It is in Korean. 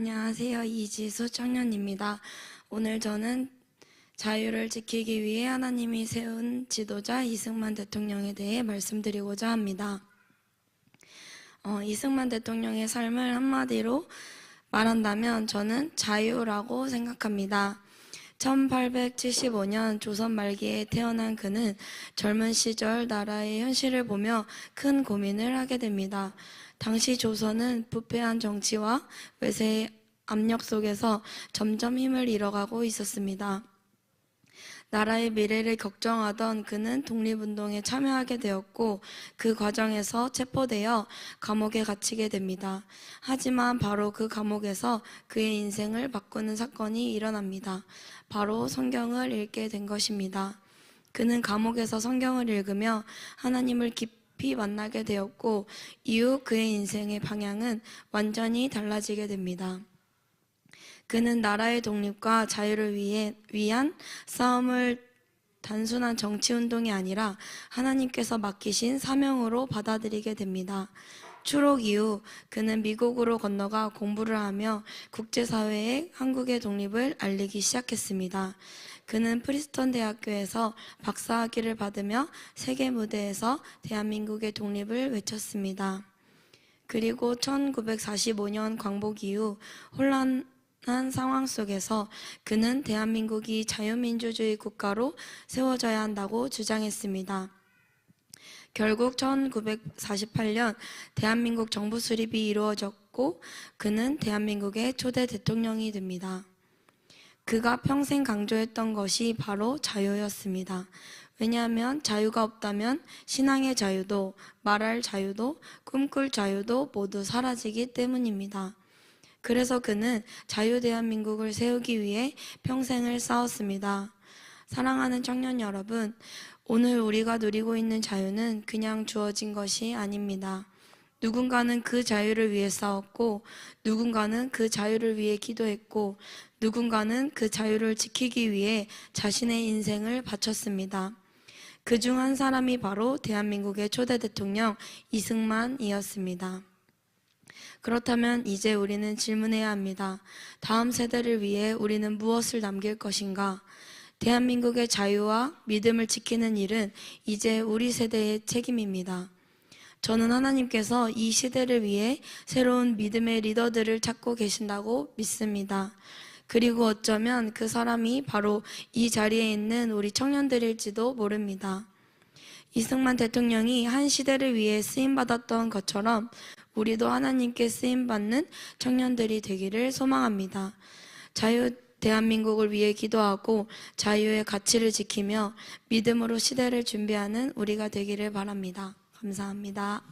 안녕하세요. 이지수 청년입니다. 오늘 저는 자유를 지키기 위해 하나님이 세운 지도자 이승만 대통령에 대해 말씀드리고자 합니다. 이승만 대통령의 삶을 한마디로 말한다면 저는 자유라고 생각합니다. 1875년 조선 말기에 태어난 그는 젊은 시절 나라의 현실을 보며 큰 고민을 하게 됩니다. 당시 조선은 부패한 정치와 외세의 압력 속에서 점점 힘을 잃어가고 있었습니다. 나라의 미래를 걱정하던 그는 독립운동에 참여하게 되었고 그 과정에서 체포되어 감옥에 갇히게 됩니다. 하지만 바로 그 감옥에서 그의 인생을 바꾸는 사건이 일어납니다. 바로 성경을 읽게 된 것입니다. 그는 감옥에서 성경을 읽으며 하나님을 깊이 만나게 되었고 이후 그의 인생의 방향은 완전히 달라지게 됩니다. 그는 나라의 독립과 자유를 위한 싸움을 단순한 정치운동이 아니라 하나님께서 맡기신 사명으로 받아들이게 됩니다. 추록 이후 그는 미국으로 건너가 공부를 하며 국제사회에 한국의 독립을 알리기 시작했습니다. 그는 프리스턴 대학교에서 박사학위를 받으며 세계 무대에서 대한민국의 독립을 외쳤습니다. 그리고 1945년 광복 이후 혼란한 상황 속에서 그는 대한민국이 자유민주주의 국가로 세워져야 한다고 주장했습니다. 결국 1948년 대한민국 정부 수립이 이루어졌고 그는 대한민국의 초대 대통령이 됩니다. 그가 평생 강조했던 것이 바로 자유였습니다. 왜냐하면 자유가 없다면 신앙의 자유도, 말할 자유도, 꿈꿀 자유도 모두 사라지기 때문입니다. 그래서 그는 자유 대한민국을 세우기 위해 평생을 싸웠습니다. 사랑하는 청년 여러분, 오늘 우리가 누리고 있는 자유는 그냥 주어진 것이 아닙니다. 누군가는 그 자유를 위해 싸웠고, 누군가는 그 자유를 위해 기도했고, 누군가는 그 자유를 지키기 위해 자신의 인생을 바쳤습니다. 그중 한 사람이 바로 대한민국의 초대 대통령 이승만이었습니다. 그렇다면 이제 우리는 질문해야 합니다. 다음 세대를 위해 우리는 무엇을 남길 것인가? 대한민국의 자유와 믿음을 지키는 일은 이제 우리 세대의 책임입니다. 저는 하나님께서 이 시대를 위해 새로운 믿음의 리더들을 찾고 계신다고 믿습니다. 그리고 어쩌면 그 사람이 바로 이 자리에 있는 우리 청년들일지도 모릅니다. 이승만 대통령이 한 시대를 위해 쓰임받았던 것처럼 우리도 하나님께 쓰임받는 청년들이 되기를 소망합니다. 자유 대한민국을 위해 기도하고 자유의 가치를 지키며 믿음으로 시대를 준비하는 우리가 되기를 바랍니다. 감사합니다.